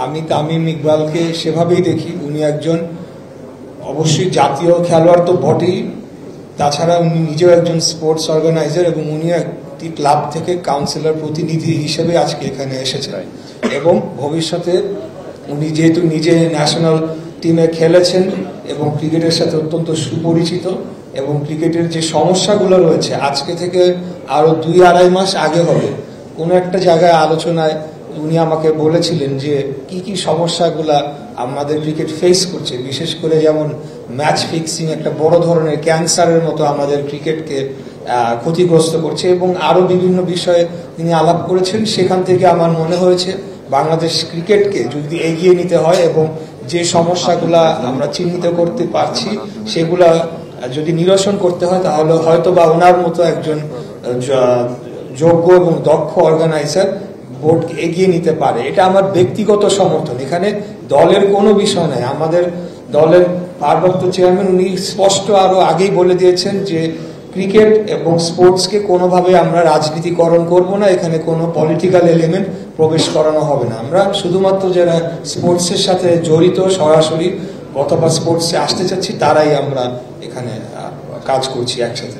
আমি তামিম ইকবালকে সেভাবেই দেখি, উনি একজন অবশ্যই জাতীয় খেলোয়াড় তো বটেই, তাছাড়া উনি নিজেও একজন স্পোর্টস অর্গানাইজার এবং উনি একটি ক্লাব থেকে কাউন্সিলর প্রতিনিধি হিসেবে আজকে এখানে এসেছেন। এবং ভবিষ্যতে উনি যেহেতু নিজে ন্যাশনাল টিমে খেলেছেন এবং ক্রিকেটের সাথে অত্যন্ত সুপরিচিত, এবং ক্রিকেটের যে সমস্যাগুলো রয়েছে আজকে থেকে আরো 2-2.5 মাস আগে হবে কোনো একটা জায়গায় আলোচনায় উনি আমাকে বলেছিলেন যে কি কি সমস্যাগুলা আমাদের ক্রিকেট ফেস করছে, বিশেষ করে যেমন ম্যাচ ফিক্সিং একটা বড় ধরনের ক্যান্সারের মতো আমাদের ক্রিকেটকে ক্ষতিগ্রস্ত করছে, এবং আরো বিভিন্ন বিষয়ে তিনি আলাপ করেছেন। সেখান থেকে আমার মনে হয়েছে বাংলাদেশ ক্রিকেটকে যদি এগিয়ে নিতে হয় এবং যে সমস্যাগুলা আমরা চিহ্নিত করতে পারছি সেগুলা যদি নিরসন করতে হয়, তাহলে হয়তো বা ওনার মতো একজন যোগ্য এবং দক্ষ অর্গানাইজার বোর্ডকে এগিয়ে নিতে পারে। এটা আমার ব্যক্তিগত সমর্থন, এখানে দলের কোনো বিষয় নাই। আমাদের দলের ভারপ্রাপ্ত চেয়ারম্যান উনি স্পষ্ট আরো আগেই বলে দিয়েছেন যে ক্রিকেট এবং স্পোর্টসকে কোনোভাবে আমরা রাজনীতিকরণ করব না, এখানে কোনো পলিটিক্যাল এলিমেন্ট প্রবেশ করানো হবে না। আমরা শুধুমাত্র যারা স্পোর্টসের সাথে জড়িত সরাসরি অথবা স্পোর্টসে আসতে চাচ্ছি তারাই আমরা এখানে কাজ করছি একসাথে।